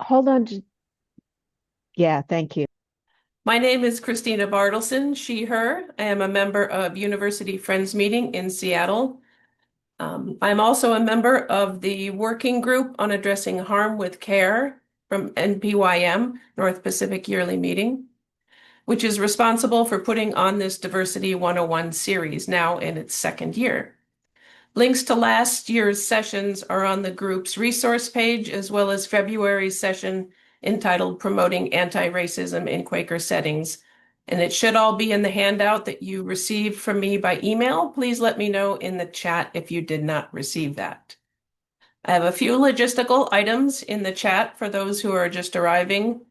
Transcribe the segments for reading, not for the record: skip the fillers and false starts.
Hold on. Yeah, thank you. My name is Christina Bartleson, she, her. I am a member of University Friends Meeting in Seattle. I'm also a member of the Working Group on Addressing Harm with Care from NPYM, North Pacific Yearly Meeting, which is responsible for putting on this Diversity 101 series now in its second year. Links to last year's sessions are on the group's resource page, as well as February's session entitled Promoting Anti-Racism in Quaker Settings. And it should all be in the handout that you received from me by email. Please let me know in the chat if you did not receive that. I have a few logistical items in the chat for those who are just arriving.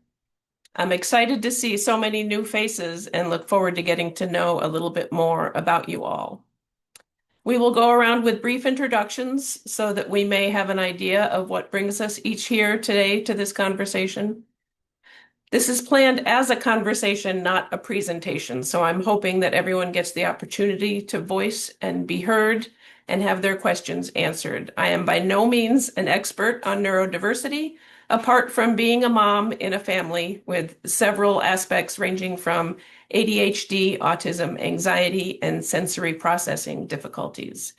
I'm excited to see so many new faces and look forward to getting to know a little bit more about you all. We will go around with brief introductions so that we may have an idea of what brings us each here today to this conversation. This is planned as a conversation, not a presentation, so I'm hoping that everyone gets the opportunity to voice and be heard and have their questions answered. I am by no means an expert on neurodiversity, apart from being a mom in a family with several aspects ranging from ADHD, autism, anxiety, and sensory processing difficulties,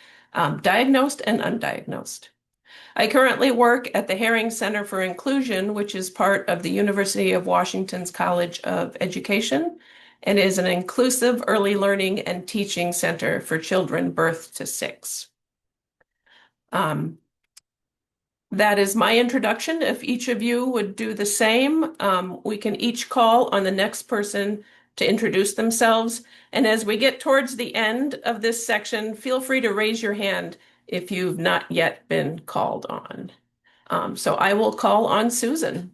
diagnosed and undiagnosed. I currently work at the Herring Center for Inclusion, which is part of the University of Washington's College of Education and is an inclusive early learning and teaching center for children birth to 6. That is my introduction. If each of you would do the same, we can each call on the next person to introduce themselves. And as we get towards the end of this section, feel free to raise your hand if you've not yet been called on. So I will call on Susan.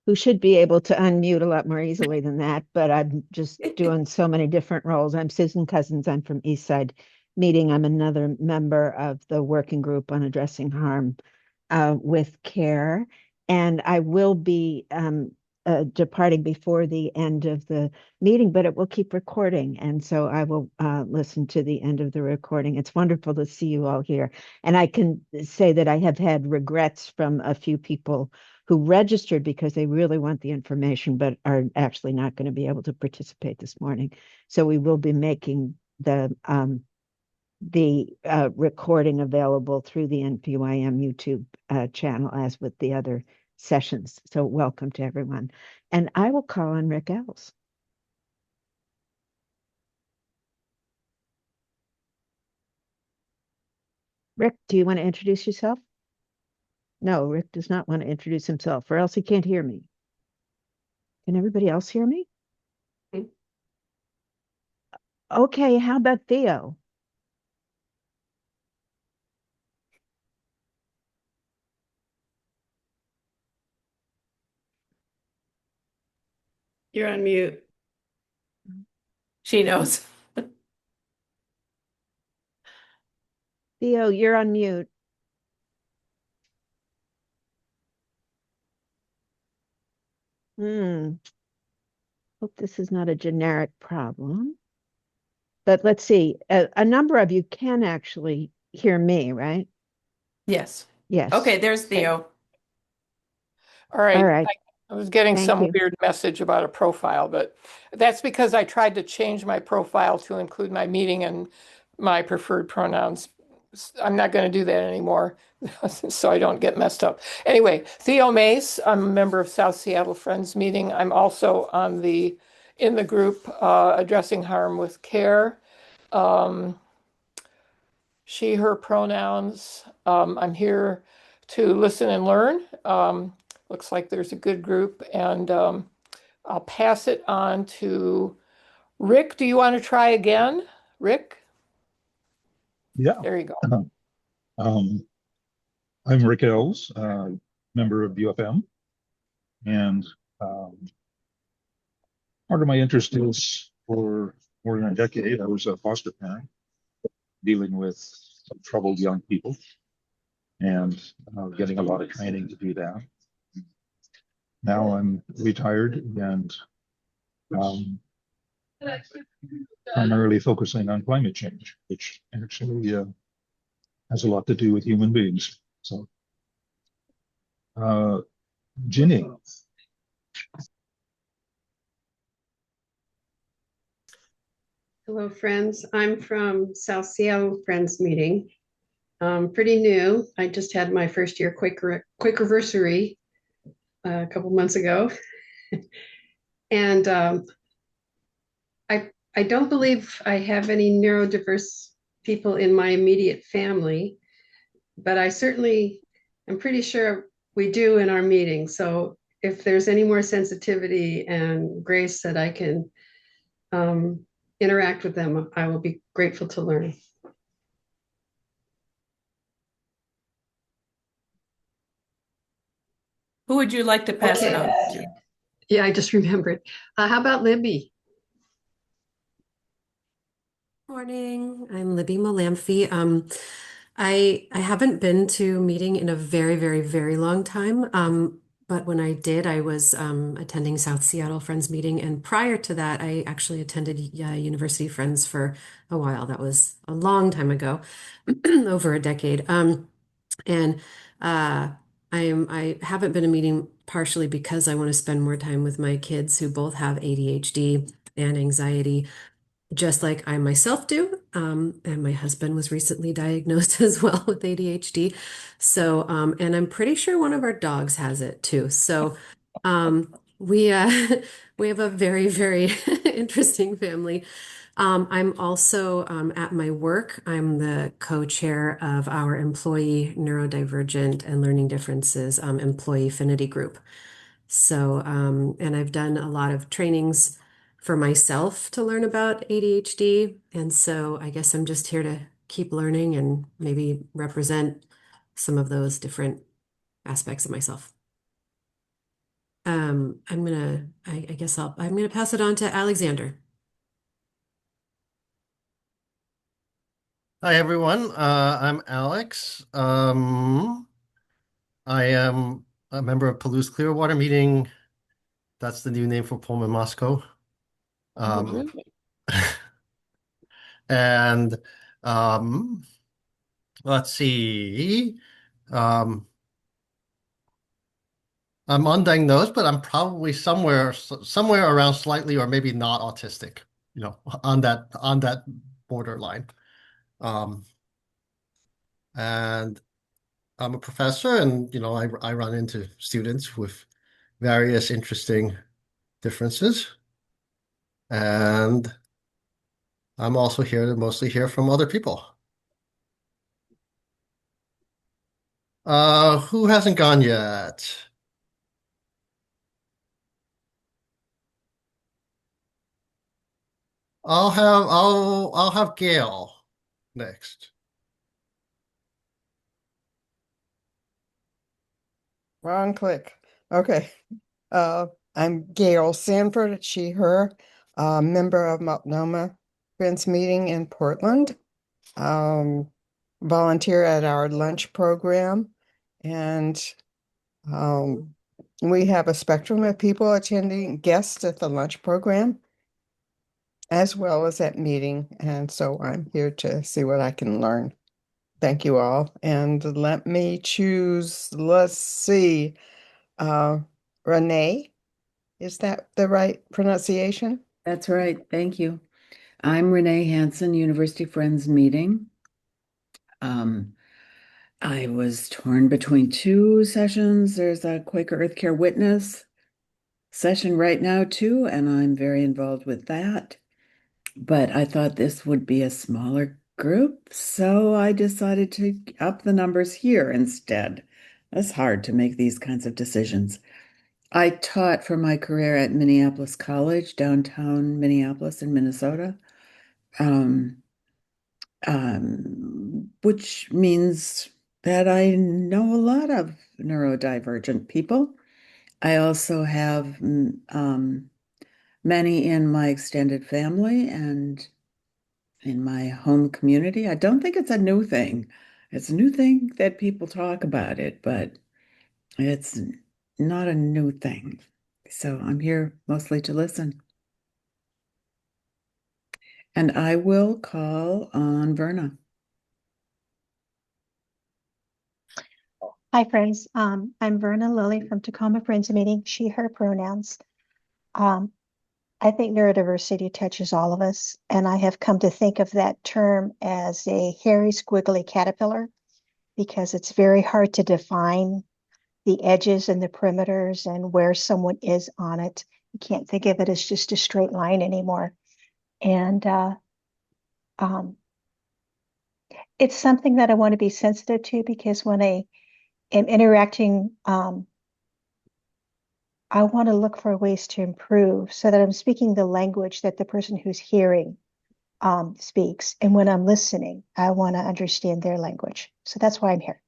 Who should be able to unmute a lot more easily than that, but I'm just doing so many different roles. I'm Susan Cousins. I'm from Eastside Meeting. I'm another member of the Working Group on Addressing Harm with Care. And I will be departing before the end of the meeting, but it will keep recording. And so I will listen to the end of the recording. It's wonderful to see you all here. And I can say that I have had regrets from a few people who registered because they really want the information, but are actually not going to be able to participate this morning. So we will be making the recording available through the NPYM YouTube channel, as with the other sessions. So welcome to everyone. And I will call on Rick Ells. Rick, do you want to introduce yourself? No, Rick does not want to introduce himself, or else he can't hear me. Can everybody else hear me? Okay, how about Theo? You're on mute. She knows. Theo, you're on mute. Hope this is not a generic problem. But let's see. A number of you can actually hear me, right? Yes. Yes. Okay, there's Okay. Theo. All All right. right. I was getting Thank some you. weird message about a profile, but that's because I tried to change my profile to include my meeting and my preferred pronouns. I'm not going to do that anymore so I don't get messed up. Anyway, Theo Mace, I'm a member of South Seattle Friends Meeting. I'm also in the group Addressing Harm with Care. She, her pronouns. I'm here to listen and learn. Looks like there's a good group, and I'll pass it on to Rick. Do you want to try again? Rick? Yeah. There you go. Um, I'm Rick Ells, member of UFM, and part of my interest is for more than a decade, I was a foster parent dealing with some troubled young people and getting a lot of training to do that. Now I'm retired and primarily focusing on climate change, which actually has a lot to do with human beings. So, Ginny. Hello, friends. I'm from South Seattle Friends Meeting. Pretty new. I just had my first year Quakerversary a couple months ago. And I don't believe I have any neurodiverse people in my immediate family, but I certainly am pretty sure we do in our meeting. So if there's any more sensitivity and grace that I can interact with them, I will be grateful to learn. Who would you like to pass it on to? Yeah, I just remembered. How about Libby? Morning, I'm Libby Malamphy. I haven't been to a meeting in a very, very, very long time. But when I did, I was attending South Seattle Friends meeting, and prior to that, I actually attended University Friends for a while. That was a long time ago, over a decade. And I haven't been to a meeting partially because I want to spend more time with my kids who both have ADHD and anxiety just like I myself do. And my husband was recently diagnosed as well with ADHD. So, and I'm pretty sure one of our dogs has it too. So, we we have a very, very interesting family. I'm also at my work. I'm the co-chair of our employee neurodivergent and learning differences employee affinity group. So, and I've done a lot of trainings for myself to learn about ADHD. And so I guess I'm just here to keep learning and maybe represent some of those different aspects of myself. I guess I'm gonna pass it on to Alexander. Hi everyone, I'm Alex. I am a member of Palouse Clearwater Meeting. That's the new name for Pullman Moscow. And let's see. I'm undiagnosed, but I'm probably somewhere around slightly or maybe not autistic, on that borderline. And I'm a professor, and I run into students with various interesting differences, and I'm also here to mostly hear from other people. Who hasn't gone yet? I'll have Gail next. Wrong click. Okay. I'm Gail Sanford, she, her, member of Multnomah Friends Meeting in Portland. Volunteer at our lunch program. And we have a spectrum of people attending, guests at the lunch program, as well as at meeting. And so I'm here to see what I can learn. Thank you all. And let me choose, let's see, Renee, is that the right pronunciation? That's right. Thank you. I'm Renee Hansen, University Friends Meeting. I was torn between two sessions. There's a Quaker Earth Care Witness session right now too, and I'm very involved with that. But I thought this would be a smaller group, so I decided to up the numbers here instead. It's hard to make these kinds of decisions. I taught for my career at Minneapolis College, downtown Minneapolis in Minnesota, which means that I know a lot of neurodivergent people. I also have many in my extended family and in my home community. I don't think it's a new thing. It's a new thing that people talk about it, but it's not a new thing. So I'm here mostly to listen. And I will call on Verna. Hi, friends. I'm Verna Lilly from Tacoma Friends Meeting, she, her pronouns. I think neurodiversity touches all of us, and I have come to think of that term as a hairy, squiggly caterpillar because it's very hard to define the edges and the perimeters and where someone is on it. You can't think of it as just a straight line anymore. And um, it's something that I want to be sensitive to because when I am interacting, I want to look for ways to improve so that I'm speaking the language that the person who's hearing speaks. And when I'm listening, I want to understand their language. So that's why I'm here.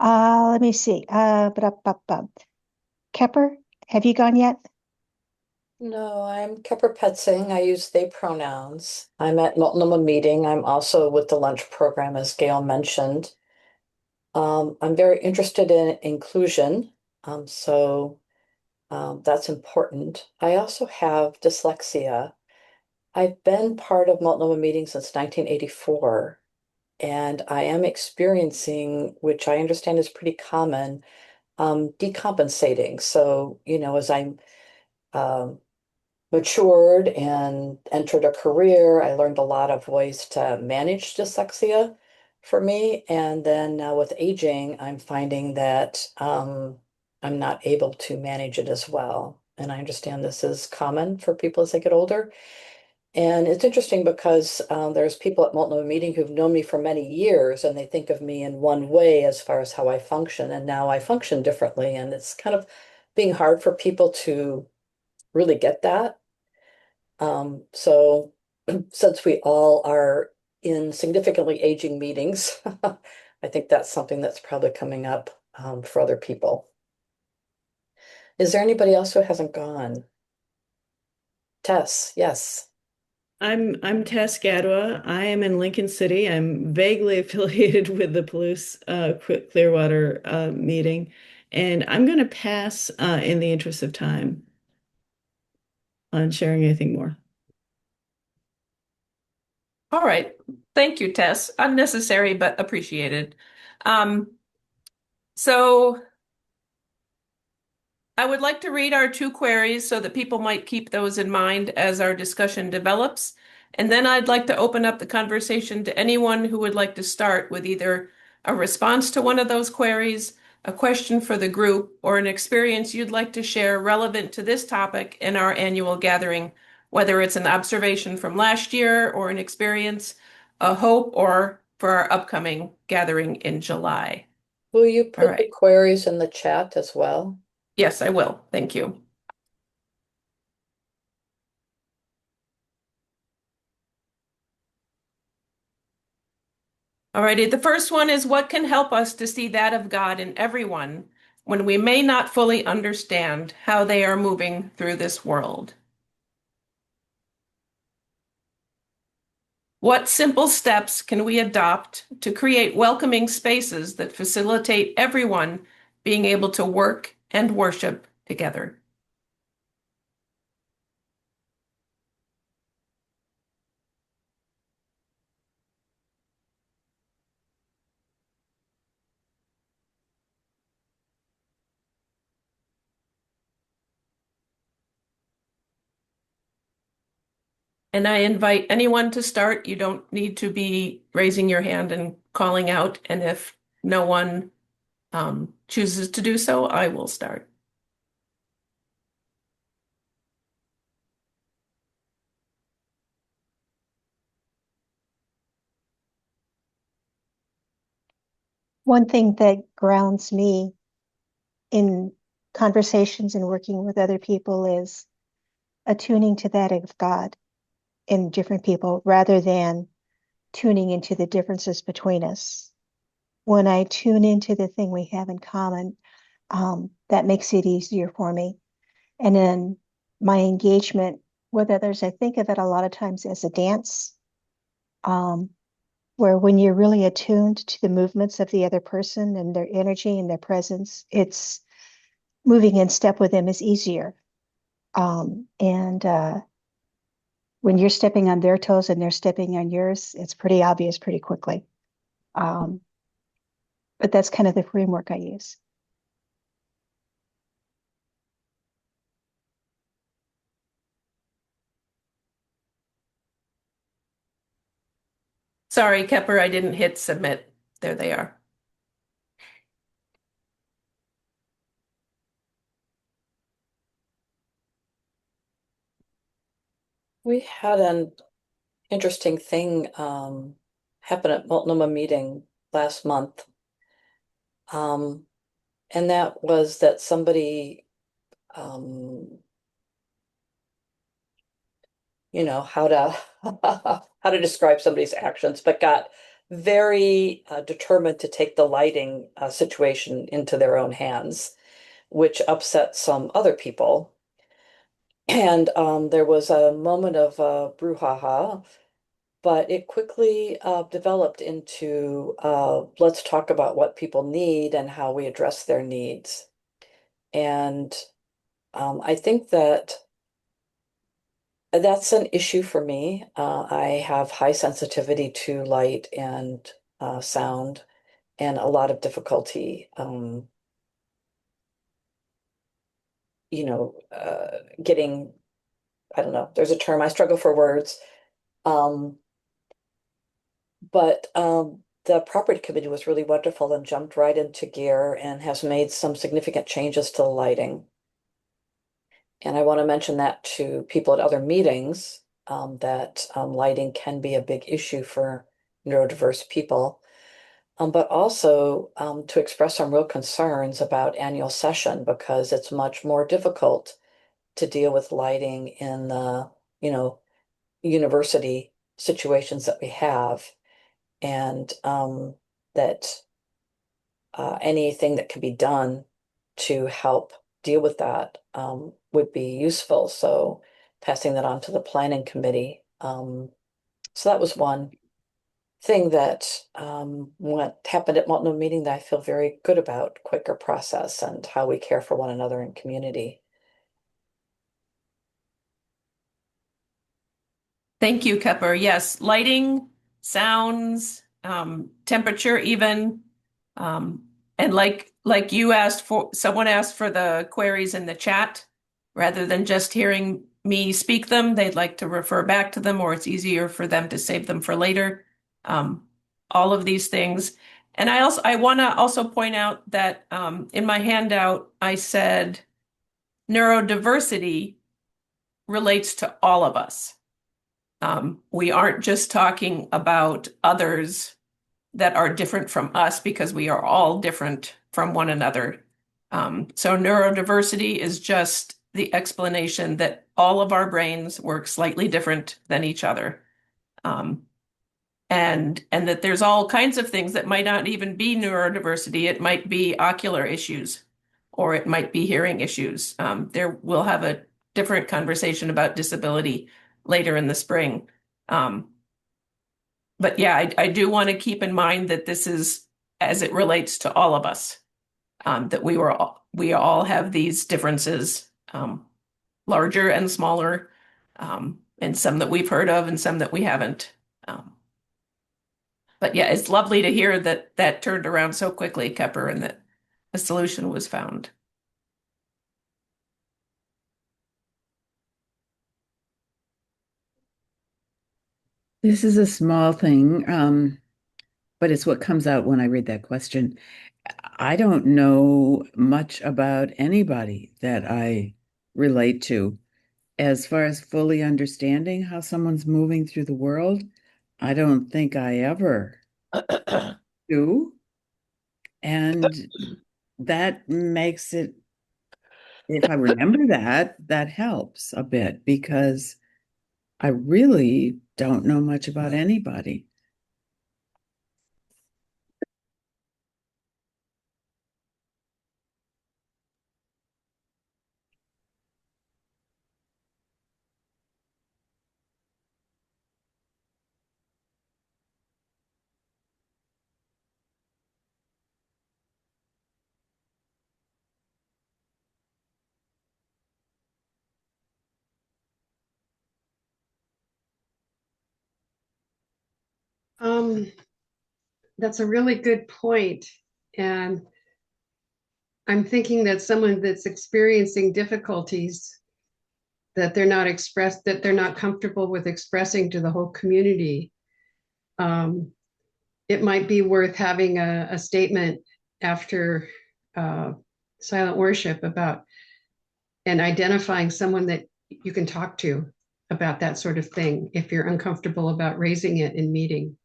Let me see. Kepper, have you gone yet? No, I'm Kepper Petzing. I use they pronouns. I'm at Multnomah Meeting. I'm also with the lunch program, as Gail mentioned. I'm very interested in inclusion, that's important. I also have dyslexia. I've been part of Multnomah Meeting since 1984, and I am experiencing, which I understand is pretty common, decompensating. So, as I'm um, matured and entered a career, I learned a lot of ways to manage dyslexia for me. And then now with aging, I'm finding that I'm not able to manage it as well. And I understand this is common for people as they get older. And it's interesting because there's people at Multnomah Meeting who've known me for many years and they think of me in one way as far as how I function. And now I function differently. And it's kind of being hard for people to really get that. So since we all are in significantly aging meetings, I think that's something that's probably coming up for other people. Is there anybody else who hasn't gone? Tess, yes. I'm Tess Gadwa. I am in Lincoln City. I'm vaguely affiliated with the Palouse Clearwater meeting, and I'm going to pass in the interest of time on sharing anything more. All right. Thank you, Tess. Unnecessary, but appreciated. So I would like to read our two queries so that people might keep those in mind as our discussion develops. And then I'd like to open up the conversation to anyone who would like to start with either a response to one of those queries, a question for the group, or an experience you'd like to share relevant to this topic in our annual gathering, whether it's an observation from last year or an experience, a hope, or for our upcoming gathering in July. Will you All put the right. queries in the chat as well? Yes, I will. Thank you. Alrighty, the first one is what can help us to see that of God in everyone when we may not fully understand how they are moving through this world? What simple steps can we adopt to create welcoming spaces that facilitate everyone being able to work and worship together? And I invite anyone to start. You don't need to be raising your hand and calling out. And if no one chooses to do so, I will start. One thing that grounds me in conversations and working with other people is attuning to that of God in different people rather than tuning into the differences between us. When I tune into the thing we have in common, that makes it easier for me. And then my engagement with others, I think of it a lot of times as a dance, where when you're really attuned to the movements of the other person and their energy and their presence, it's moving in step with them is easier. And when you're stepping on their toes and they're stepping on yours, it's pretty obvious pretty quickly. But that's kind of the framework I use. Sorry, Kepper, I didn't hit submit. There they are. We had an interesting thing happen at Multnomah meeting last month. And that was that somebody, how to how to describe somebody's actions, but got very determined to take the lighting situation into their own hands, which upset some other people. And there was a moment of brouhaha, but it quickly developed into let's talk about what people need and how we address their needs. And I think that that's an issue for me. I have high sensitivity to light and sound and a lot of difficulty, getting, I don't know, there's a term, I struggle for words. But the property committee was really wonderful and jumped right into gear and has made some significant changes to the lighting. And I want to mention that to people at other meetings, that lighting can be a big issue for neurodiverse people. But also to express some real concerns about annual session because it's much more difficult to deal with lighting in the, university situations that we have. And that anything that can be done to help deal with that would be useful. So passing that on to the planning committee. So that was one thing that what happened at Multnomah meeting that I feel very good about, quicker process and how we care for one another in community. Thank you, Kepper. Yes, lighting, sounds, temperature even. And like you asked for, someone asked for the queries in the chat rather than just hearing me speak them, they'd like to refer back to them or it's easier for them to save them for later. All of these things. And I want to also point out that in my handout, I said neurodiversity relates to all of us. We aren't just talking about others that are different from us because we are all different from one another. So neurodiversity is just the explanation that all of our brains work slightly different than each other. And that there's all kinds of things that might not even be neurodiversity. It might be ocular issues, or it might be hearing issues. We'll have a different conversation about disability later in the spring. But yeah, I do want to keep in mind that this is as it relates to all of us, that we all have these differences, larger and smaller, and some that we've heard of and some that we haven't. But yeah, it's lovely to hear that that turned around so quickly, Kepper, and that a solution was found. This is a small thing, but it's what comes out when I read that question. I don't know much about anybody that I relate to. As far as fully understanding how someone's moving through the world, I don't think I ever do. And that makes it, if I remember that, that helps a bit because I really don't know much about anybody. That's a really good point. And I'm thinking that someone that's experiencing difficulties that they're not comfortable with expressing to the whole community. It might be worth having a statement after silent worship about and identifying someone that you can talk to about that sort of thing if you're uncomfortable about raising it in meeting.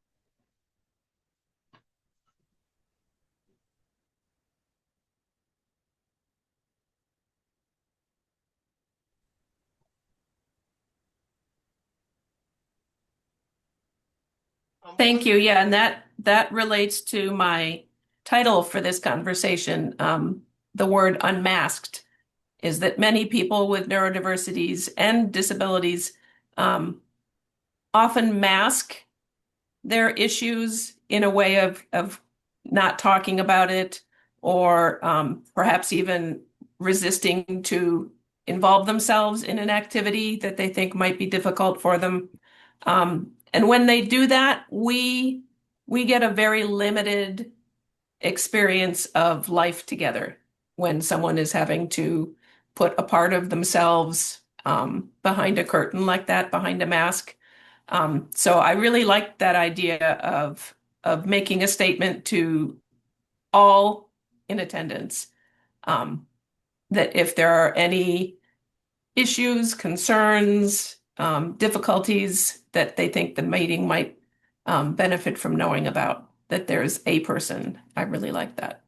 Thank you. Yeah, and that relates to my title for this conversation. The word unmasked is that many people with neurodiversities and disabilities often mask their issues in a way of not talking about it, or perhaps even resisting to involve themselves in an activity that they think might be difficult for them. And when they do that, we get a very limited experience of life together when someone is having to put a part of themselves behind a curtain like that, behind a mask. So I really like that idea of making a statement to all in attendance, that if there are any issues, concerns, difficulties that they think the meeting might benefit from knowing about, that there's a person. I really like that.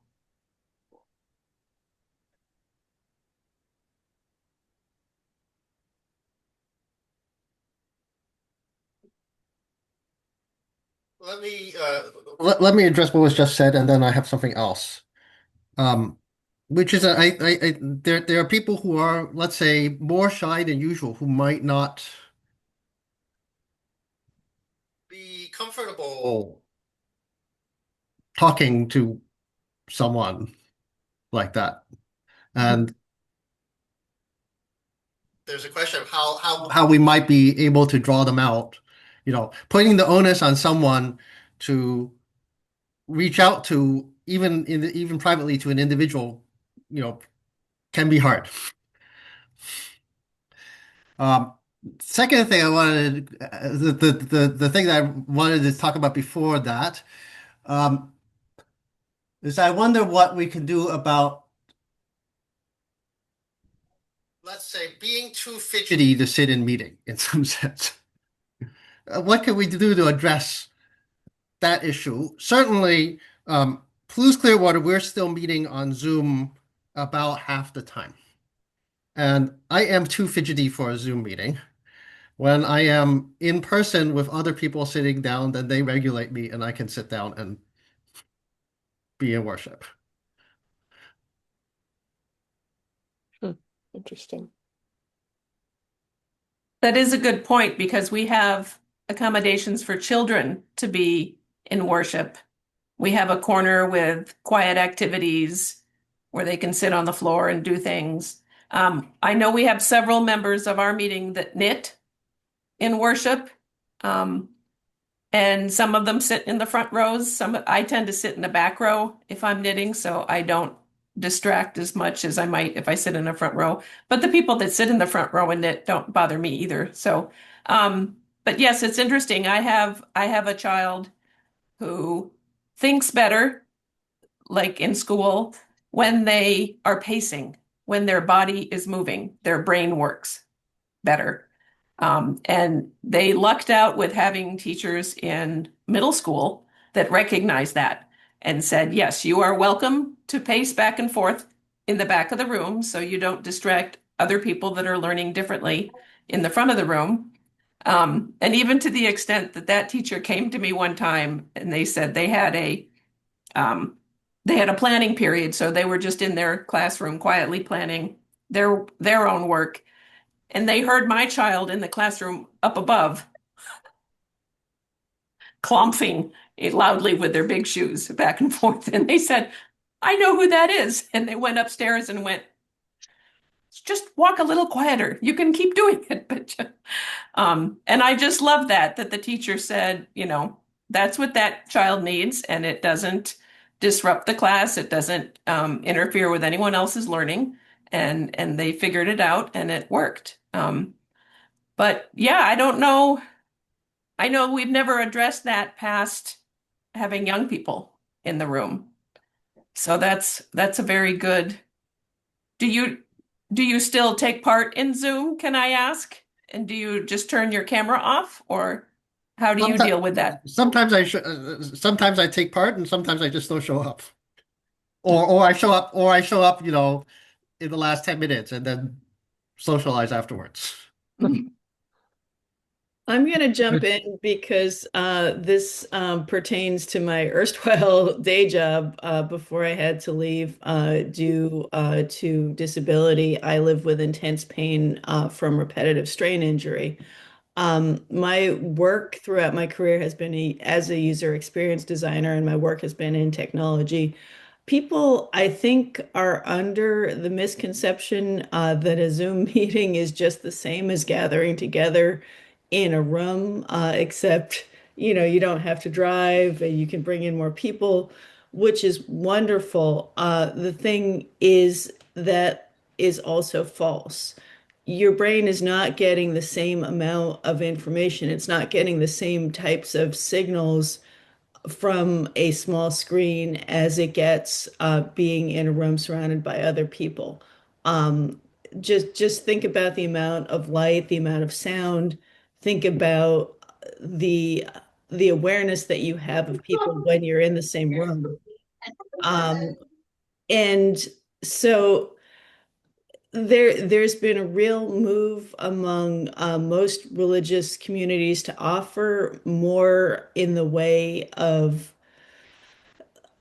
Let me address what was just said, and then I have something else. Which is there are people who are, let's say, more shy than usual, who might not be comfortable talking to someone like that. And there's a question of how we might be able to draw them out, putting the onus on someone to reach out to even privately to an individual, can be hard. Second thing I wanted, the thing that I wanted to talk about before that, is I wonder what we can do about, let's say, being too fidgety to sit in meeting in some sense. What can we do to address that issue? Certainly, Palouse Clearwater, we're still meeting on Zoom about half the time. And I am too fidgety for a Zoom meeting. When I am in person with other people sitting down, then they regulate me and I can sit down and be in worship. Interesting. That is a good point, because we have accommodations for children to be in worship. We have a corner with quiet activities where they can sit on the floor and do things. I know we have several members of our meeting that knit in worship. And some of them sit in the front rows. I tend to sit in the back row if I'm knitting, so I don't distract as much as I might if I sit in the front row. But the people that sit in the front row and knit don't bother me either. So, but yes, it's interesting. I have a child who thinks better, like in school, when they are pacing, when their body is moving, their brain works better. And they lucked out with having teachers in middle school that recognized that and said, yes, you are welcome to pace back and forth in the back of the room so you don't distract other people that are learning differently in the front of the room. And even to the extent that that teacher came to me one time and they said they had a planning period, so they were just in their classroom quietly planning their own work. And they heard my child in the classroom up above clomping loudly with their big shoes back and forth. And they said, I know who that is. And they went upstairs and went, just walk a little quieter. You can keep doing it. But and I just love that the teacher said, that's what that child needs, and it doesn't disrupt the class. It doesn't interfere with anyone else's learning, and they figured it out, and it worked. But yeah, I don't know. I know we've never addressed that past having young people in the room. So that's a very good. Do you do you still take part in Zoom, can I ask? And do you just turn your camera off, or how do you deal with that? Sometimes I take part and sometimes I just don't show up. Or I show up, in the last 10 minutes and then socialize afterwards. I'm going to jump in because this pertains to my erstwhile day job before I had to leave due to disability. I live with intense pain from repetitive strain injury. My work throughout my career has been as a user experience designer, and my work has been in technology. People, I think, are under the misconception that a Zoom meeting is just the same as gathering together in a room, except, you don't have to drive and you can bring in more people, which is wonderful. The thing is that is also false. Your brain is not getting the same amount of information. It's not getting the same types of signals from a small screen as it gets being in a room surrounded by other people. Um, just think about the amount of light, the amount of sound. Think about the the awareness that you have of people when you're in the same room. Um, and so there's been a real move among most religious communities to offer more in the way of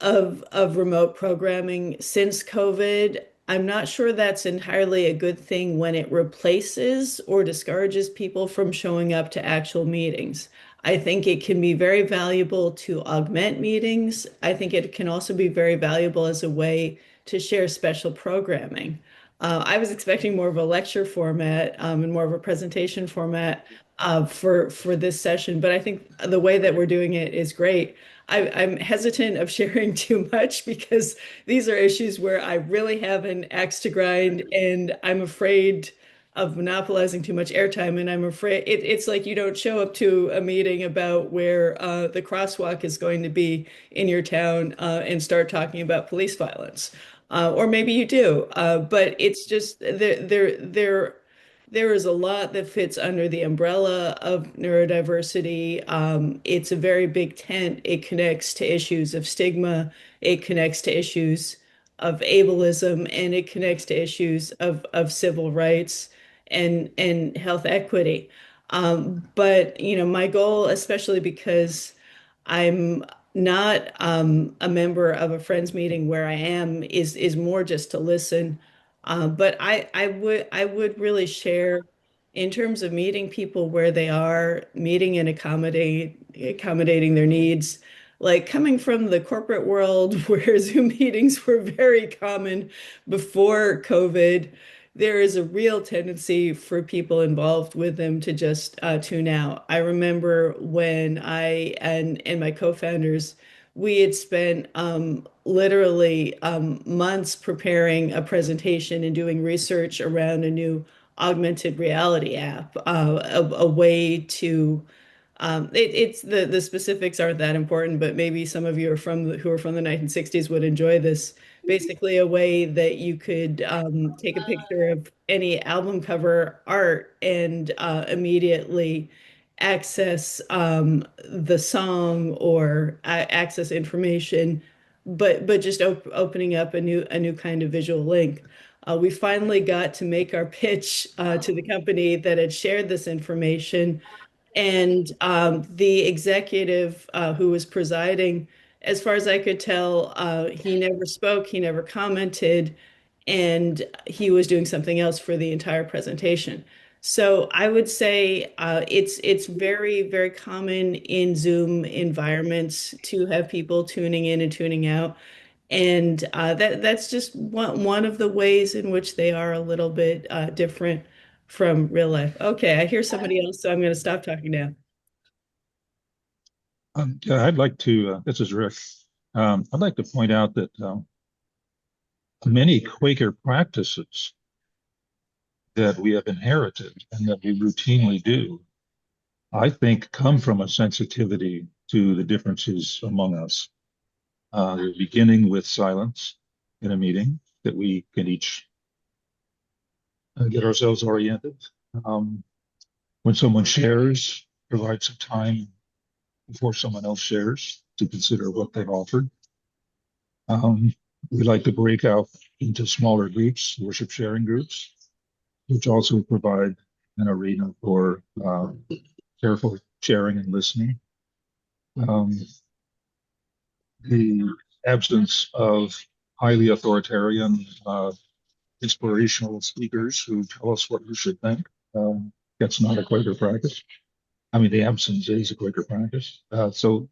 remote programming since COVID. I'm not sure that's entirely a good thing when it replaces or discourages people from showing up to actual meetings. I think it can be very valuable to augment meetings. I think it can also be very valuable as a way to share special programming. I was expecting more of a lecture format and more of a presentation format for this session, but I think the way that we're doing it is great. I'm hesitant of sharing too much because these are issues where I really have an axe to grind, and I'm afraid of monopolizing too much airtime. And I'm afraid it's like you don't show up to a meeting about where the crosswalk is going to be in your town and start talking about police violence. Or maybe you do, but it's just there is a lot that fits under the umbrella of neurodiversity. It's a very big tent. It connects to issues of stigma, it connects to issues of ableism, and it connects to issues of civil rights and health equity. But my goal, especially because I'm not a member of a friends meeting where I am, is more just to listen. But I would really share in terms of meeting people where they are, meeting and accommodating their needs. Like coming from the corporate world where Zoom meetings were very common before COVID, there is a real tendency for people involved with them to just tune out. I remember when I and my co-founders, we had spent literally months preparing a presentation and doing research around a new augmented reality app, a way to it's the specifics aren't that important, but maybe some of you who are from the 1960s would enjoy this. Basically, a way that you could take a picture of any album cover art and immediately access the song or access information, but just opening up a new kind of visual link. We finally got to make our pitch to the company that had shared this information, and the executive who was presiding, as far as I could tell, he never spoke, he never commented, and he was doing something else for the entire presentation. So I would say it's very, very common in Zoom environments to have people tuning in and tuning out. And that's just one of the ways in which they are a little bit different from real life. Okay, I hear somebody else, so I'm going to stop talking now. Yeah, I'd like to, this is Rick. I'd like to point out that many Quaker practices that we have inherited and that we routinely do, I think come from a sensitivity to the differences among us. Beginning with silence in a meeting that we can each get ourselves oriented. Um, when someone shares, provide some time before someone else shares to consider what they've offered. We like to break out into smaller groups, worship sharing groups, which also provide an arena for careful sharing and listening. The absence of highly authoritarian, inspirational speakers who tell us what we should think. That's not a Quaker practice. I mean, the absence is a Quaker practice. So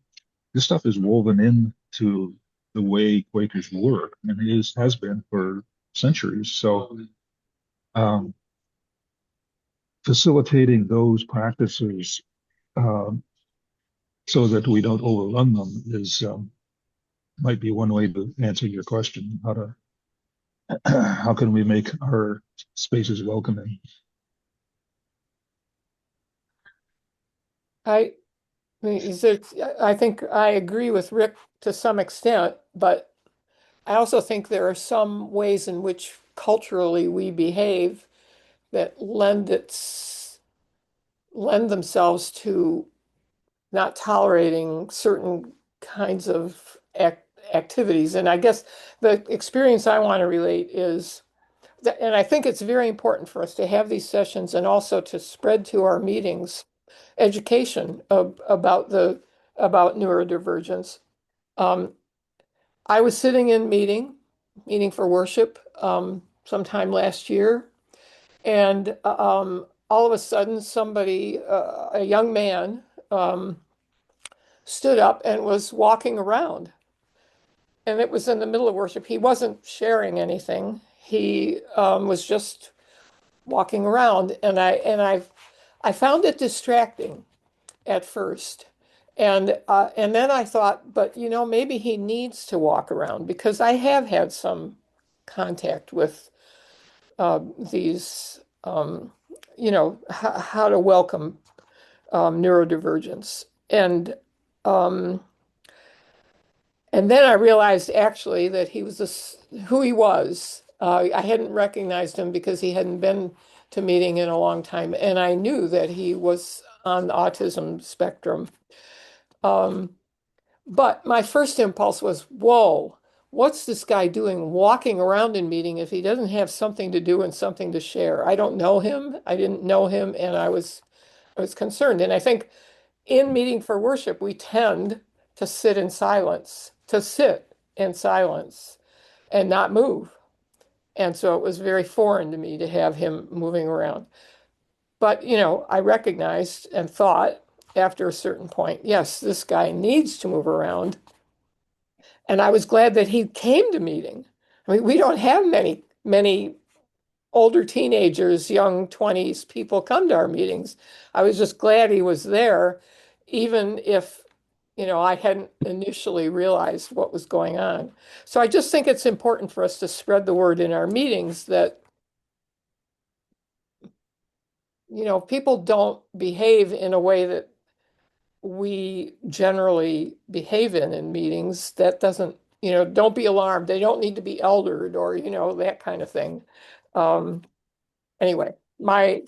this stuff is woven into the way Quakers work, and has been for centuries. So um, facilitating those practices um, so that we don't overrun them is might be one way to answer your question. How can we make our spaces welcoming? I I think I agree with Rick to some extent, but I also think there are some ways in which culturally we behave that lend themselves to not tolerating certain kinds of activities. And I guess the experience I want to relate is that, and I think it's very important for us to have these sessions and also to spread to our meetings education about neurodivergence. Um, I was sitting in meeting for worship sometime last year, and all of a sudden, somebody, a young man, stood up and was walking around. And it was in the middle of worship. He wasn't sharing anything. He was just walking around, and I found it distracting at first. And then I thought, but maybe he needs to walk around because I have had some contact with these, how to welcome neurodivergence. Um, and then I realized actually that he was who he was. I hadn't recognized him because he hadn't been to meeting in a long time, and I knew that he was on the autism spectrum. But my first impulse was, whoa, what's this guy doing walking around in meeting if he doesn't have something to do and something to share? I don't know him. I didn't know him, and I was concerned. And I think in meeting for worship, we tend to sit in silence, and not move. And so it was very foreign to me to have him moving around. But, I recognized and thought after a certain point, yes, this guy needs to move around. And I was glad that he came to meeting. I mean, we don't have many older teenagers, young 20s people come to our meetings. I was just glad he was there, even if, I hadn't initially realized what was going on. So I just think it's important for us to spread the word in our meetings that, people don't behave in a way that we generally behave in meetings. That doesn't, don't be alarmed. They don't need to be eldered or, that kind of thing. Um, anyway, my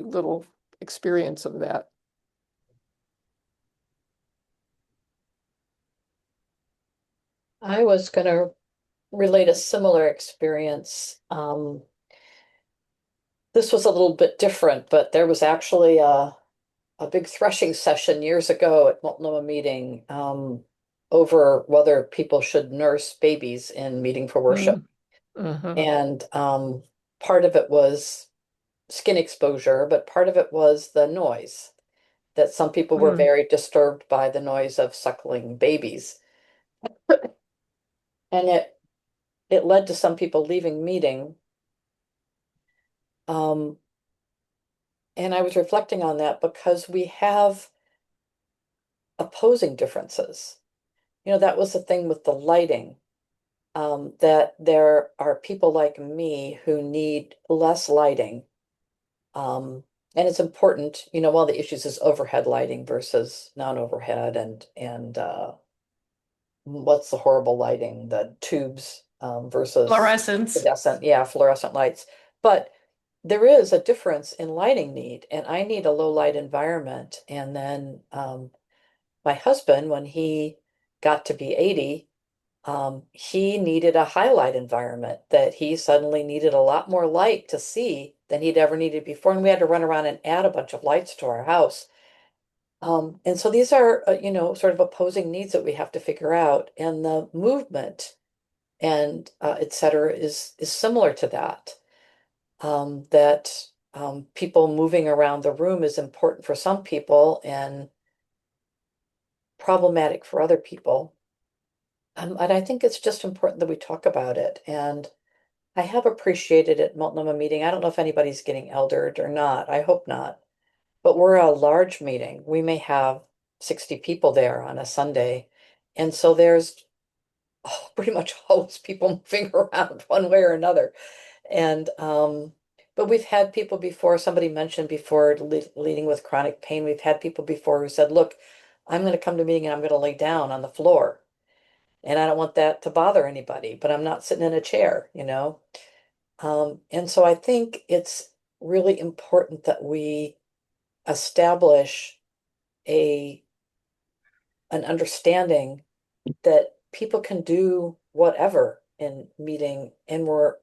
little experience of that. I was going to relate a similar experience. This was a little bit different, but there was actually a big threshing session years ago at Multnomah meeting over whether people should nurse babies in meeting for worship. Mm-hmm. And part of it was skin exposure, but part of it was the noise, that some people were very disturbed by the noise of suckling babies. And it led to some people leaving meeting. And I was reflecting on that because we have opposing differences. That was the thing with the lighting, that there are people like me who need less lighting. And it's important, one of the issues is overhead lighting versus non-overhead and what's the horrible lighting, the tubes versus Fluorescence. fluorescent, yeah, fluorescent lights. But there is a difference in lighting need, and I need a low light environment. And then my husband, when he got to be 80, he needed a highlight environment that he suddenly needed a lot more light to see than he'd ever needed before. And we had to run around and add a bunch of lights to our house. And so these are, sort of opposing needs that we have to figure out. And the movement and et cetera is similar to that. That people moving around the room is important for some people and problematic for other people. And I think it's just important that we talk about it. And I have appreciated at Multnomah meeting. I don't know if anybody's getting eldered or not. I hope not. But we're a large meeting. We may have 60 people there on a Sunday. And so there's pretty much always people moving around one way or another. And but we've had people before, somebody mentioned before leading with chronic pain. We've had people before who said, look, I'm going to come to a meeting and I'm going to lay down on the floor. And I don't want that to bother anybody, but I'm not sitting in a chair. And so I think it's really important that we establish an understanding that people can do whatever in meeting, and we're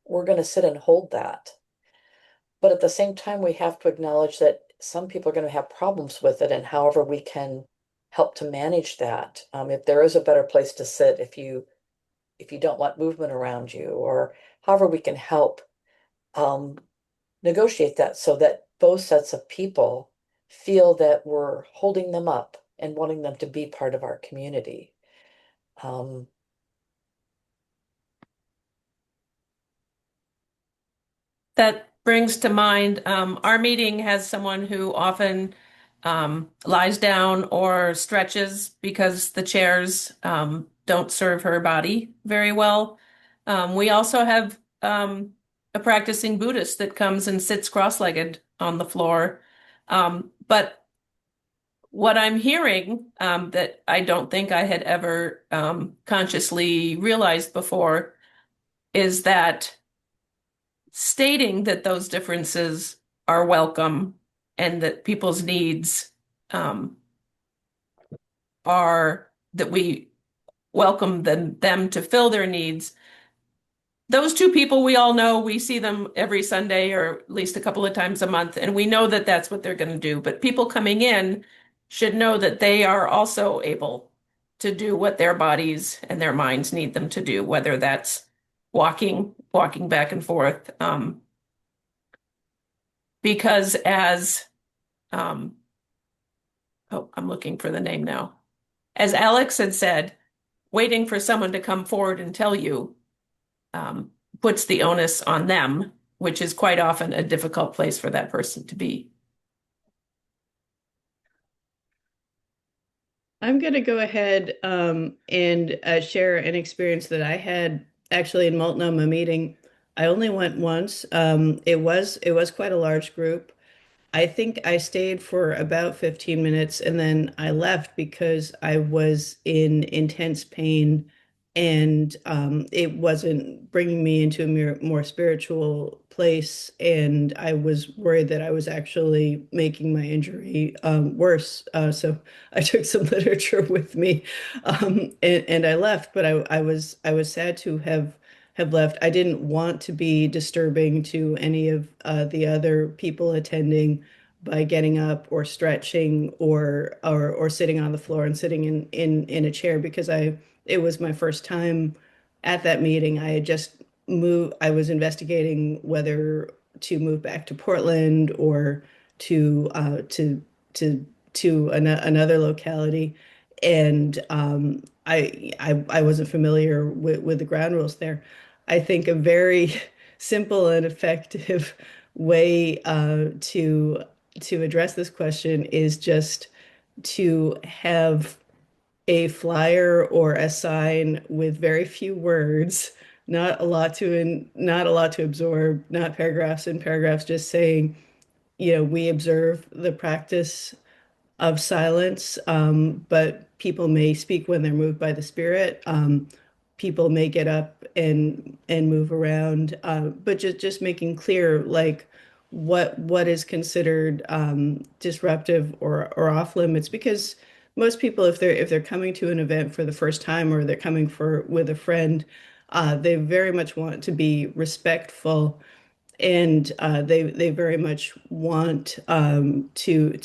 going to sit and hold that. But at the same time, we have to acknowledge that some people are going to have problems with it, and however we can help to manage that. If there is a better place to sit, if you don't want movement around you, or however we can help negotiate that so that both sets of people feel that we're holding them up and wanting them to be part of our community. That brings to mind, our meeting has someone who often lies down or stretches because the chairs don't serve her body very well. We also have a practicing Buddhist that comes and sits cross-legged on the floor. But what I'm hearing, that I don't think I had ever consciously realized before, is that stating that those differences are welcome and that people's needs are that we welcome them to fill their needs. Those two people, we all know, we see them every Sunday or at least a couple of times a month, and we know that that's what they're going to do. But people coming in should know that they are also able to do what their bodies and their minds need them to do, whether that's walking back and forth. Because as, I'm looking for the name now. As Alex had said, waiting for someone to come forward and tell you puts the onus on them, which is quite often a difficult place for that person to be. I'm going to go ahead and share an experience that I had actually in Multnomah meeting. I only went once. It was quite a large group. I think I stayed for about 15 minutes and then I left because I was in intense pain and it wasn't bringing me into a more spiritual place. And I was worried that I was actually making my injury worse. So I took some literature with me and I left, but I was sad to have left. I didn't want to be disturbing to any of the other people attending by getting up or stretching or sitting on the floor and sitting in a chair because it was my first time at that meeting. I had just moved. I was investigating whether to move back to Portland or to another locality, and I wasn't familiar with the ground rules there. I think a very simple and effective way to address this question is just to have a flyer or a sign with very few words, not a lot to absorb, not paragraphs and paragraphs, just saying, we observe the practice of silence, but people may speak when they're moved by the Spirit. People may get up and move around, but just making clear like what is considered disruptive or off limits, because most people, if they're coming to an event for the first time or they're coming for with a friend, they very much want to be respectful, and they very much want to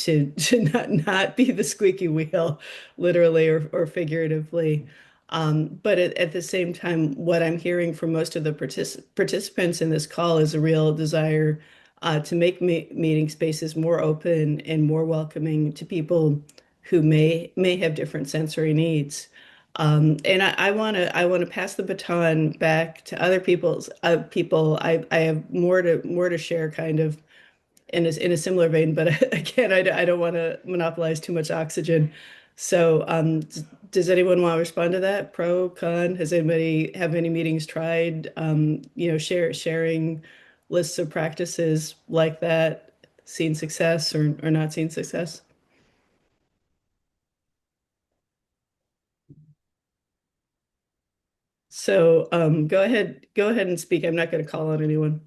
not be the squeaky wheel, literally or figuratively. But at the same time, what I'm hearing from most of the participants in this call is a real desire to make meeting spaces more open and more welcoming to people who may have different sensory needs. And I want to pass the baton back to other people. I have more to share, kind of in a similar vein, but again, I don't want to monopolize too much oxygen. So, does anyone want to respond to that? Pro, con? Has anybody have any meetings tried? Sharing lists of practices like that, seen success or not seen success? So go ahead and speak. I'm not going to call on anyone.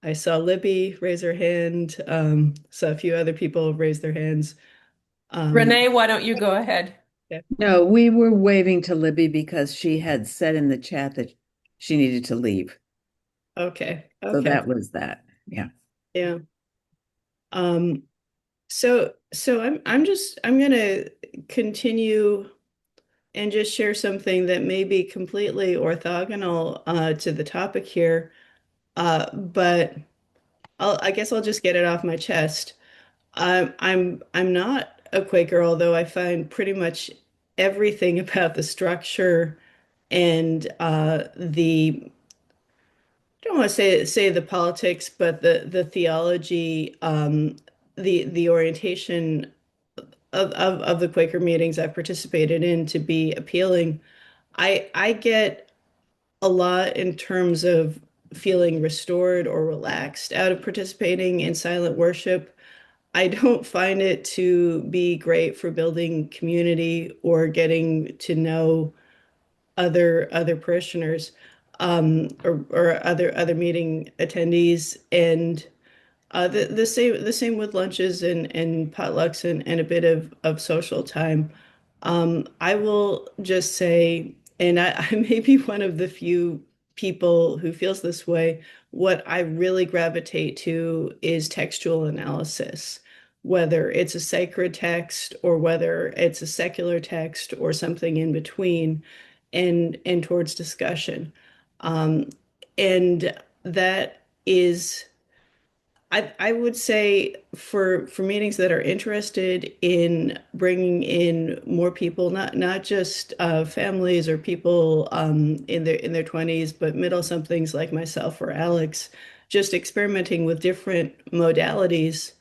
I saw Libby raise her hand. Saw a few other people raise their hands. Renee, why don't you go ahead? Yeah. No, we were waving to Libby because she had said in the chat that she needed to leave. Okay. So that was that. Yeah. Yeah. So I'm gonna continue and just share something that may be completely orthogonal to the topic here. But I guess I'll just get it off my chest. I'm not a Quaker, although I find pretty much everything about the structure and the I don't want to say the politics, but the theology, the orientation of the Quaker meetings I've participated in to be appealing. I get a lot in terms of feeling restored or relaxed out of participating in silent worship. I don't find it to be great for building community or getting to know other parishioners, or other meeting attendees. And the same with lunches and potlucks and a bit of social time. I will just say, and I may be one of the few people who feels this way, what I really gravitate to is textual analysis, whether it's a sacred text or whether it's a secular text or something in between, and towards discussion. Um, and that is I would say for meetings that are interested in bringing in more people, not just families or people in their 20s, but middle somethings like myself or Alex, just experimenting with different modalities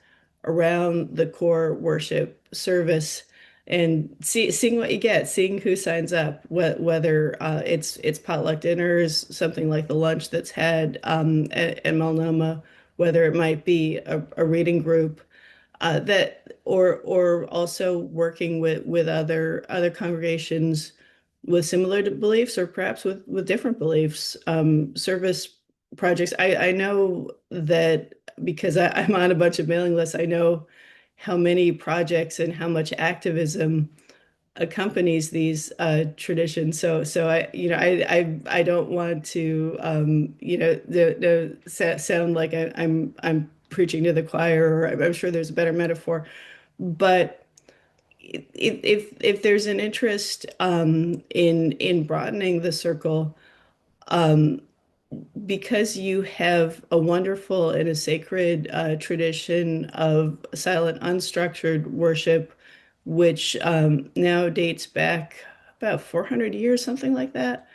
around the core worship service and seeing what you get, seeing who signs up, whether it's potluck dinners, something like the lunch that's had at Multnomah, whether it might be a reading group, that or also working with other congregations with similar beliefs or perhaps with different beliefs, service projects. I know that because I'm on a bunch of mailing lists. I know how many projects and how much activism accompanies these traditions. So I don't want to sound like I'm preaching to the choir, or I'm sure there's a better metaphor. But if there's an interest in broadening the circle, um, because you have a wonderful and a sacred tradition of silent, unstructured worship, which now dates back about 400 years, something like that.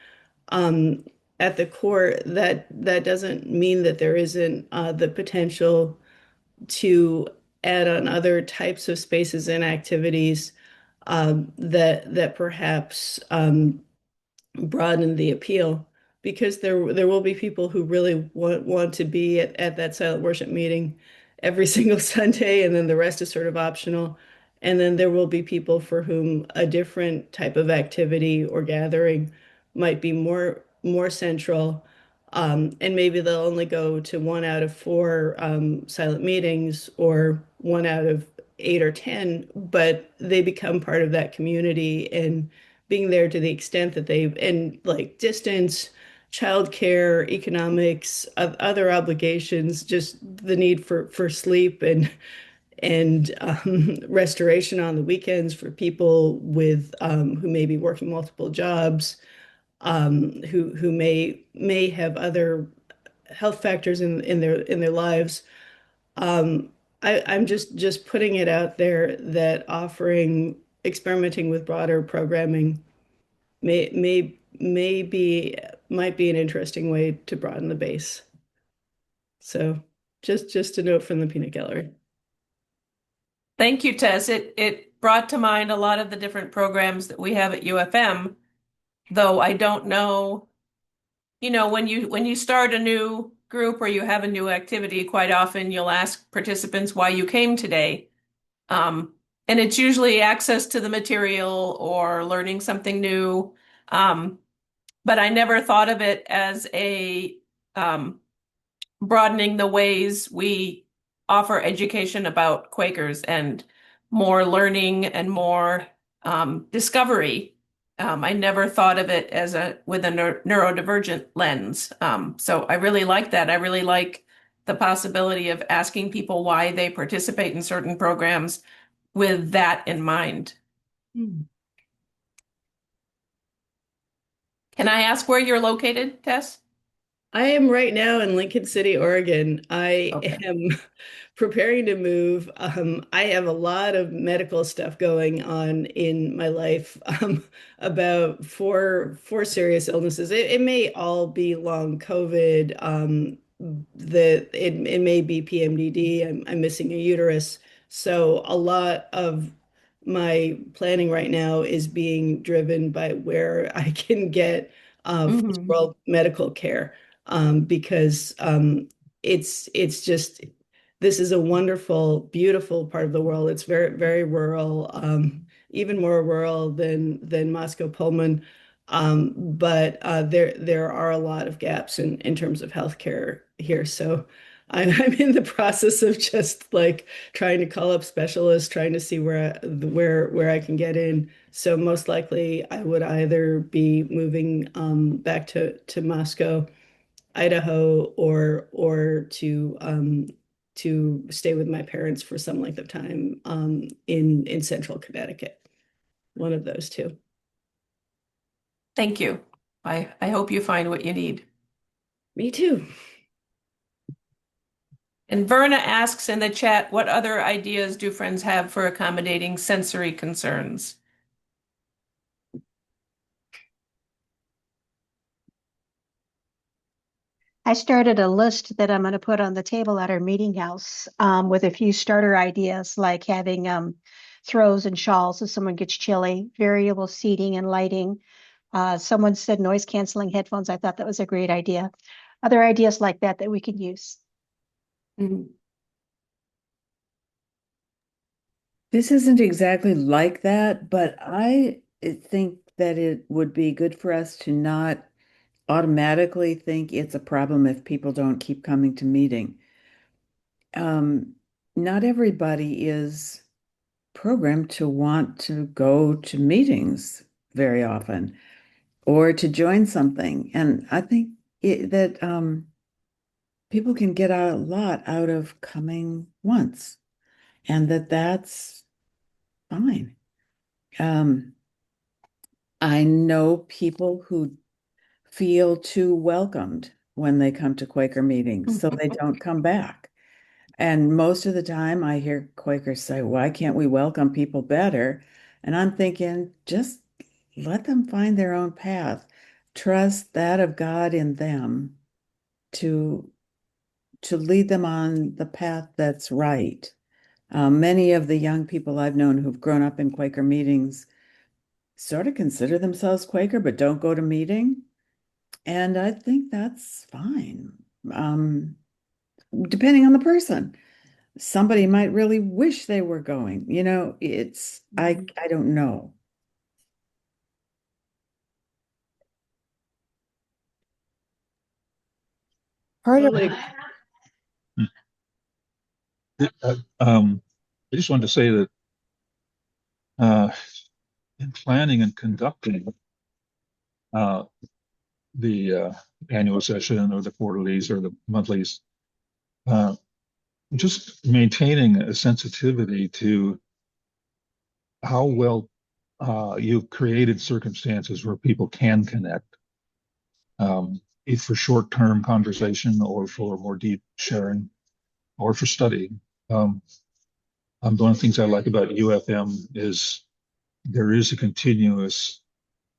Um, at the core, that doesn't mean that there isn't the potential to add on other types of spaces and activities that perhaps broaden the appeal, because there will be people who really want to be at that silent worship meeting every single Sunday, and then the rest is sort of optional. And then there will be people for whom a different type of activity or gathering might be more central. And maybe they'll only go to one out of four silent meetings, or one out of 8 or 10, but they become part of that community, and being there to the extent that they, and like distance, childcare, economics, other obligations, just the need for sleep and restoration on the weekends for people with who may be working multiple jobs, who may have other health factors in their lives. Um, I'm just putting it out there that offering experimenting with broader programming may be might be an interesting way to broaden the base. So just a note from the peanut gallery. Thank you, Tess. It brought to mind a lot of the different programs that we have at UFM, though I don't know, when you start a new group or you have a new activity, quite often you'll ask participants why you came today. And it's usually access to the material or learning something new. But I never thought of it as a broadening the ways we offer education about Quakers and more learning and more discovery. I never thought of it as with a neurodivergent lens. So I really like that. I really like the possibility of asking people why they participate in certain programs with that in mind. Can I ask where you're located, Tess? I am right now in Lincoln City, Oregon. I Okay. am preparing to move. I have a lot of medical stuff going on in my life, about four serious illnesses. It may all be long COVID. It may be PMDD. I'm missing a uterus. So a lot of my planning right now is being driven by where I can get first world medical care, because it's just, this is a wonderful, beautiful part of the world. It's very, very rural, even more rural than Moscow Pullman. But there are a lot of gaps in terms of healthcare here. So I'm in the process of just like trying to call up specialists, trying to see where I can get in. So most likely I would either be moving back to Moscow, Idaho, or to stay with my parents for some length of time in central Connecticut. One of those two. Thank you. I hope you find what you need. Me too. And Verna asks in the chat, what other ideas do friends have for accommodating sensory concerns? I started a list that I'm going to put on the table at our meeting house with a few starter ideas, like having throws and shawls if someone gets chilly, variable seating and lighting. Someone said noise canceling headphones. I thought that was a great idea. Other ideas like that we could use. This isn't exactly like that, but I think that it would be good for us to not automatically think it's a problem if people don't keep coming to meeting. Not everybody is programmed to want to go to meetings very often or to join something. And I think that people can get a lot out of coming once, and that's fine. I know people who feel too welcomed when they come to Quaker meetings, so they don't come back. And most of the time I hear Quakers say, why can't we welcome people better? And I'm thinking, just let them find their own path. Trust that of God in them to to lead them on the path that's right. Many of the young people I've known who've grown up in Quaker meetings sort of consider themselves Quaker, but don't go to meeting. And I think that's fine. Depending on the person. Somebody might really wish they were going. I don't know. Part of Lily, I just wanted to say that uh, in planning and conducting uh, the annual session or the quarterlies or the monthlies, uh, just maintaining a sensitivity to how well you've created circumstances where people can connect, either for short-term conversation or for more deep sharing or for study. One of the things I like about UFM is there is a continuous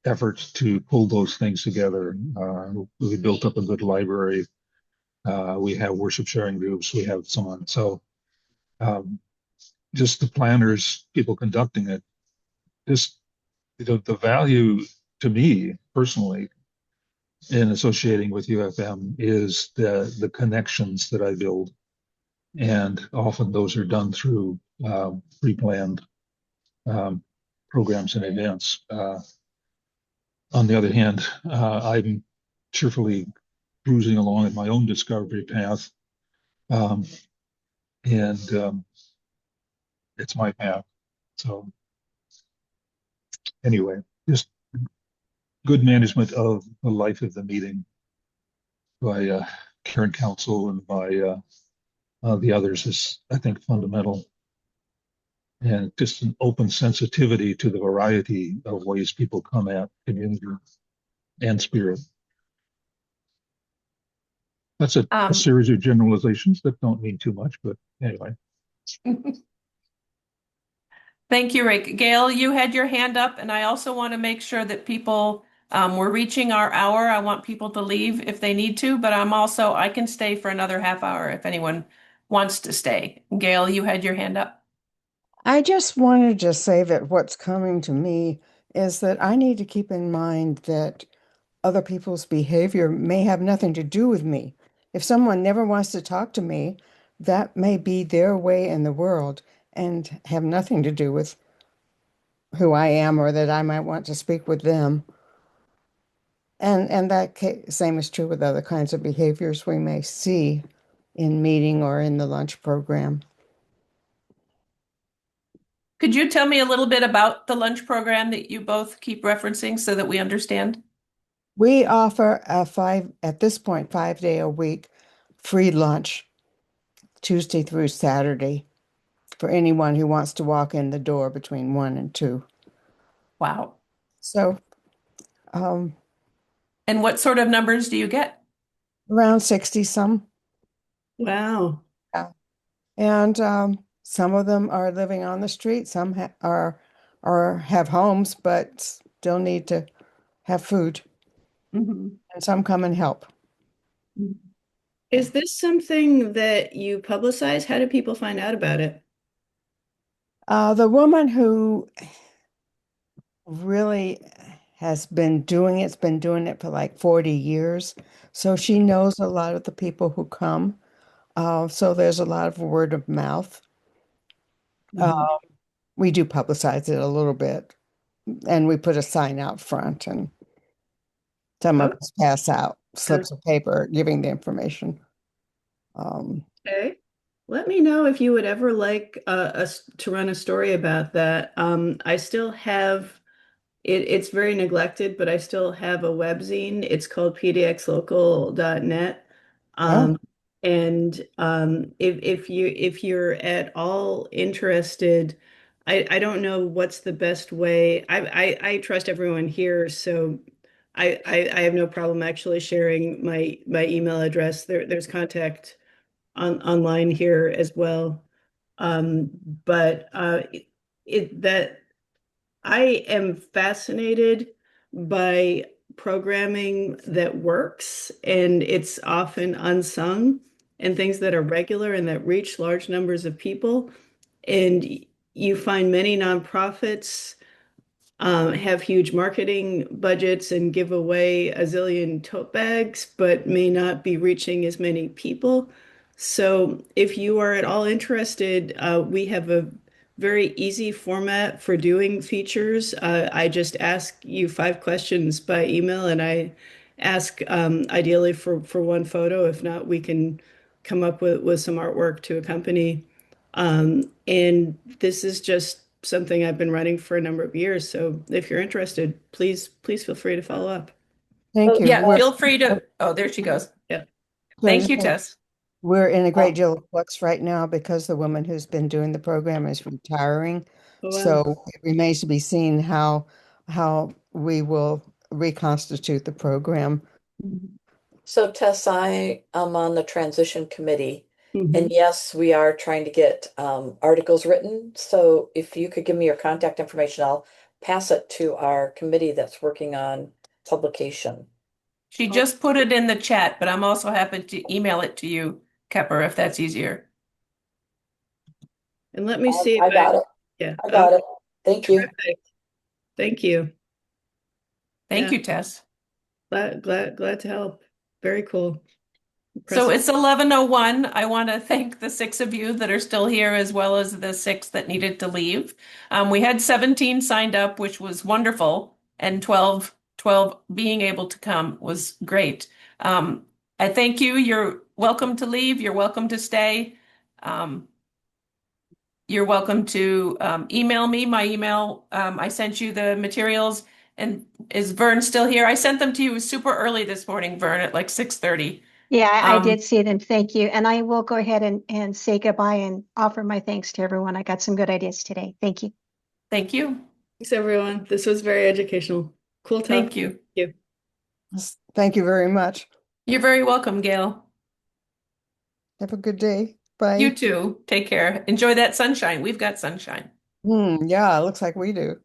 effort to pull those things together. We built up a good library. We have worship sharing groups. We have so on. So um, just the planners, people conducting it, just the value to me personally in associating with UFM is the connections that I build, and often those are done through pre-planned um, programs and events. On the other hand, I'm cheerfully cruising along at my own discovery path, um, and it's my path. So anyway, just good management of the life of the meeting by current council and by the others is, I think, fundamental. And just an open sensitivity to the variety of ways people come at community and spirit. That's a series of generalizations that don't mean too much, but anyway. Thank you, Rick. Gail, you had your hand up, and I also want to make sure that people, we're reaching our hour. I want people to leave if they need to, but I can stay for another half hour if anyone wants to stay. Gail, you had your hand up. I just wanted to say that what's coming to me is that I need to keep in mind that other people's behavior may have nothing to do with me. If someone never wants to talk to me, that may be their way in the world and have nothing to do with who I am or that I might want to speak with them. And that same is true with other kinds of behaviors we may see in meeting or in the lunch program. Could you tell me a little bit about the lunch program that you both keep referencing so that we understand? We offer at this point, 5 day a week free lunch, Tuesday through Saturday, for anyone who wants to walk in the door between 1 and 2. Wow. So, and what sort of numbers do you get? around 60 some. Wow. Yeah. And some of them are living on the street, some are or have homes, but still need to have food. Mm-hmm. And some come and help. Is this something that you publicize? How do people find out about it? The woman who really has been doing it for like 40 years. So she knows a lot of the people who come. So there's a lot of word of mouth. We do publicize it a little bit, and we put a sign out front, and some of us pass out slips of paper giving the information. Okay. Let me know if you would ever like us to run a story about that. I still have it's very neglected, but I still have a webzine. It's called pdxlocal.net. Oh, And if you're at all interested, I don't know what's the best way. I trust everyone here, so I have no problem actually sharing my email address. There's contact online here as well. But it that I am fascinated by programming that works, and it's often unsung. and things that are regular and that reach large numbers of people. And you find many nonprofits have huge marketing budgets and give away a zillion tote bags, but may not be reaching as many people. So if you are at all interested, we have a very easy format for doing features. I just ask you 5 questions by email, and I ask ideally for one photo. If not, we can come up with some artwork to accompany. And this is just something I've been running for a number of years. So if you're interested, please feel free to follow up. Thank you. Yeah, feel free to. Oh, there she goes. Yeah. Thank you, Tess. We're in a great deal of flux right now because the woman who's been doing the program is retiring. Oh, wow. So it remains to be seen how we will reconstitute the program. So Tess, I am on the transition committee. Mhm. And yes, we are trying to get articles written. So if you could give me your contact information, I'll pass it to our committee that's working on publication. She just put it in the chat, but I'm also happy to email it to you, Kepper, if that's easier. And let me see if I got it. Yeah. I got it. Thank you. Terrific. Thank you. Thank Yeah. you, Tess. Glad to help. Very cool. So Impressive. it's 11:01. I want to thank the 6 of you that are still here, as well as the 6 that needed to leave. We had 17 signed up, which was wonderful, and 12 being able to come was great. I thank you. You're welcome to leave. You're welcome to stay. You're welcome to email me. My email, I sent you the materials. And is Vern still here? I sent them to you super early this morning, Vern, at like 6:30. Yeah, I did see them. Thank you. And I will go ahead and say goodbye and offer my thanks to everyone. I got some good ideas today. Thank you. Thank you. Thanks, everyone. This was very educational. Cool talk. Thank you. Thank you. Thank you very much. You're very welcome, Gail. Have a good day. Bye. You too. Take care. Enjoy that sunshine. We've got sunshine. Yeah, it looks like we do.